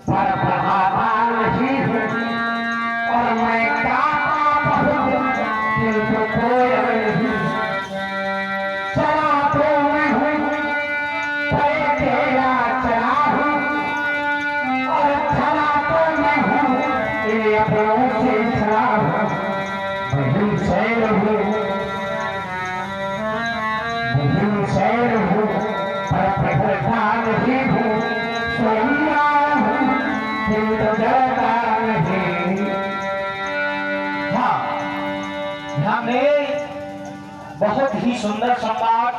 पर बढ़ावा नहीं हूँ और मैं काका बहुत दिल को खोया नहीं। चला तो मैं हूँ पर तेरा चला हूँ और चला तो मैं हूँ तेरे अपनों से चला हूँ। मुहिम शैर हूँ मुहिम शैर हूँ पर प्रखरता नहीं हूँ। स्वयं हूँ दिल तो जलता नहीं। हाँ, हमने बहुत ही सुंदर संवाद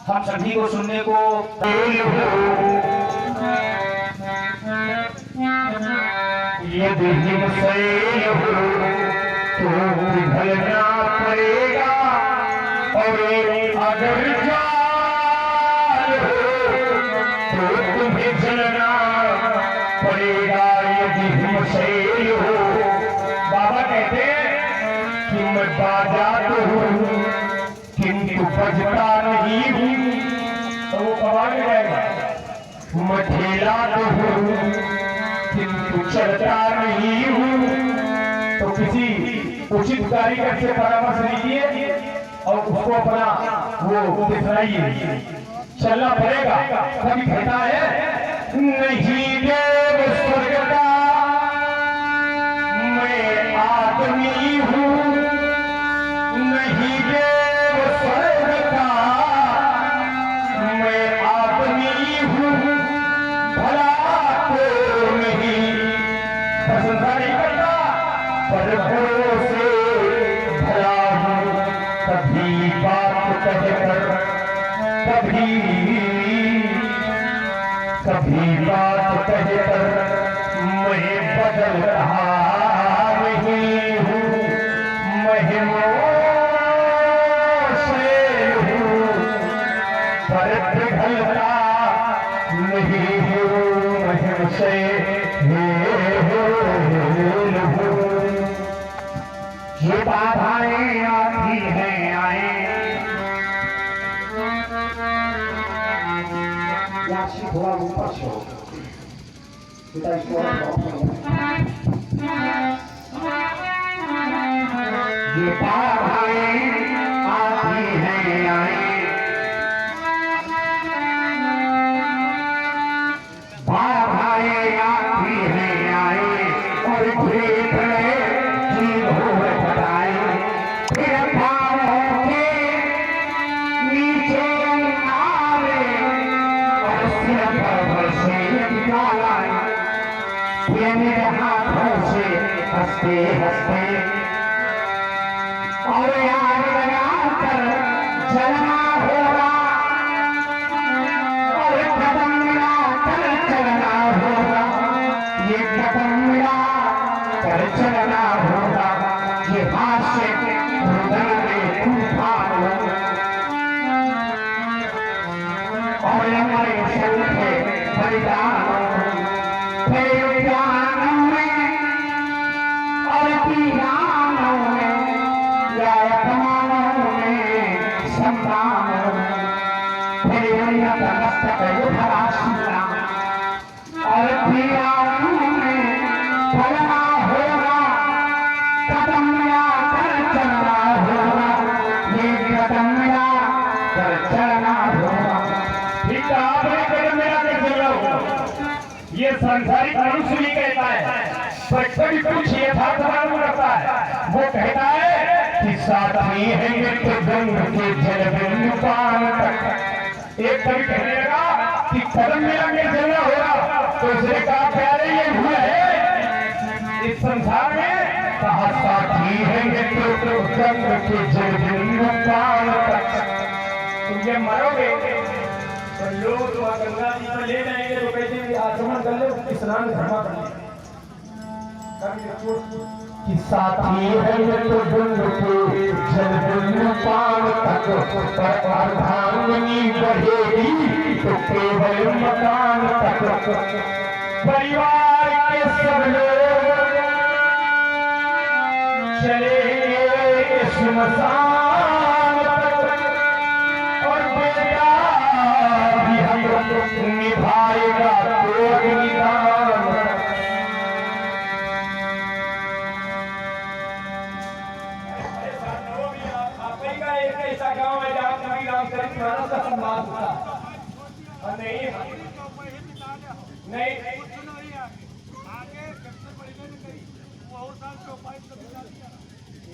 हम सभी को सुनने को यदि हिमशैल हो तो पिघलना पड़ेगा और अगर जाल हो तो तुम्हें जलना पड़ेगा। यदि हिमशैल हो, बाबा कहते हैं कि मैं बाजा तो हूँ किंतु बजता नहीं हूँ, तो वो कबाड़ में जाएगा। मैं ठेला तो हूँ किंतु चलता नहीं हूँ, तो किसी उचित कारीगर से परामर्श लीजिए और उसको अपना वो दिखलाइए, चलना पड़ेगा। कभी कहता है नहीं देव स्वर्ग का मैं आदमी हूँ, नहीं देव स्वर्ग का मैं आदमी हूँ, भला तो नहीं प्रशंसा नहीं करता पर भरोसे भला हूँ। कभी बात कहकर कभी बात कहकर मैं बदल रहा नहीं हूँ। महिमों से हूँ पर पिघलता नहीं हूँ। महिम से ये बाधाएं आती हैं आए थोड़ा ऊपर से हो पिता इसको ये बाधाएं आती हैं आए बाधाएं आती हैं आए और भेद जीव हो बताए फिर भावों के नीचे आवे और सिर पर से निकालाए। ये मेरे हाथों से हंसते हंसते और याद लगाकर चलना होगा और कदम मिलाकर चलना होगा। ये कदम मिलाकर चलना होगा। ये हाथ से हृदय में तूफान और हमारे संगे बलिदान तेरे ज्ञानों में और पीरानों में या अपमानों में संतानों तेरे उन्नत मस्तक उठा शिला और पीरानों में चलना होगा। कदम मिलाकर चलना होगा। ये कदम मिलाकर चलना होगा। ठीक है, आपने कदम मिलाकर चल रहा होगा। ये संसारिक मनुष्य भी कहता है, पर कभी कुछ यथार्थ मालूम रखता है। वो कहता है कि साथी है मित्र गंग के जल बिंदु पान तक। एक कभी कहने लगा कि कदम मिला के चलना होगा, तो उसने कहा प्यारे ये भूल है इस संसार में। कहा साथी है मित्र गंग के जल बिंदु पान तक। तुम ये मरोगे तो लोग गंगा जी पर ले जाएंगे तो कहते आचमन कर ले, स्नान धर्मा कर ले। कि साथी है तो गंग के जल बिंदु पान तक पर अर्धांगिनी बढ़ेगी तो केवल मकान तक। परिवार के सब लोग चलेंगे श्मशान तक और बेटा भी हम निभाएगा तो निदान।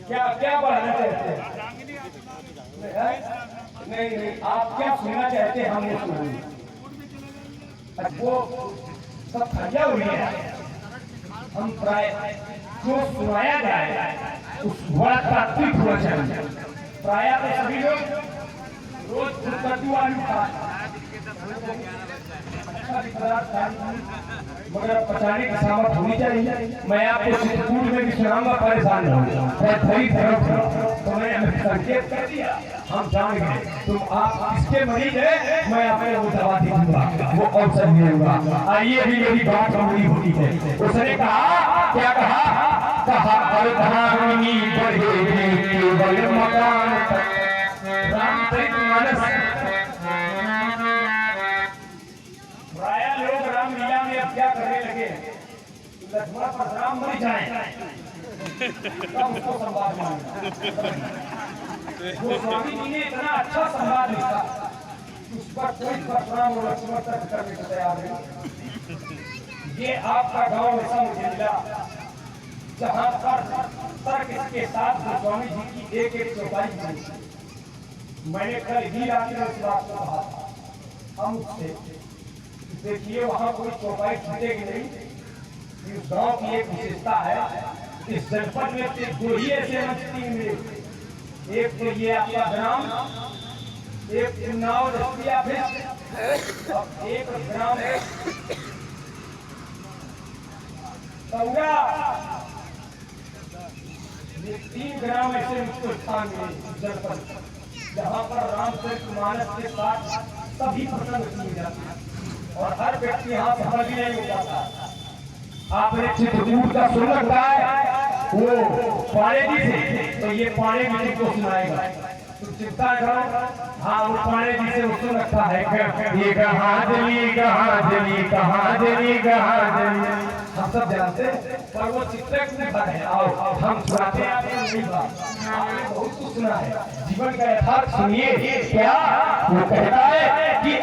क्या क्या बढ़ाना चाहते हैं? नहीं नहीं, आप क्या सुनना चाहते हैं हमने सुना। वो सब फरिया हुई है। हम प्राय जो सुनाया जाए उस बड़ा तात्विक होना चाहिए। प्राय तो सभी लोग रोज मगर पचाने की सामर्थ होनी चाहिए। मैं आपको चित्रकूट में भी सुनाऊंगा, परेशान रहूंगा। तो मैंने संकेत कर दिया, हम जाएंगे। तुम आप इसके मरीज है, मैं अपने वो दवा दूंगा, वो औषध मिलूंगा। आइए भी मेरी बात पूरी होती है। उसने कहा, क्या कहा? कहा प्रधानी बढ़ेगी केवल मकान तक। रामचरितमानस प्राय लोग रामलीला में अब क्या करने लगे? लक्ष्मण परशुराम मर जाए तब उसको संवाद मांगा। गोस्वामी जी ने इतना अच्छा संवाद लिखा, उस पर कोई परशुराम और लक्ष्मण तर्क करने को तैयार नहीं। ये आपका गांव ऐसा मुझे मिला जहां पर तर्क के साथ गोस्वामी जी की एक एक चौपाई थी। मैंने कल ही रात में इस बात को कहा हम उससे, देखिए वहां कोई चौपाई छूटेगी नहीं। इस गांव की एक विशेषता है, इस जनपद में सिर्फ दो ही ऐसे मंत्री मिले। एक तो ये आपका ग्राम, एक उन्नाव रसिया और एक ग्राम तौरा। ये 3 ग्राम ऐसे मुझको स्थान मिले जनपद जहाँ पर रामचरितमानस के साथ सभी प्रसंग किए जाते हैं और हर व्यक्ति यहाँ सहभागी नहीं हो जाता। आपने चित्रकूट का सुन रखा है, वो पाणे जी से, तो ये पाणे जी को सुनाएगा। तो चिंता करो, हाँ वो पाणे जी से सुन रखा है। ये कहाँ जली कहाँ जली कहाँ जली कहाँ जली, हम सब जानते हैं, पर वो चित्रक में है। आओ हम सुनाते हैं आपको। आपने बहुत कुछ सुना है, जीवन का यथार्थ सुनिए। क्या वो कहता है कि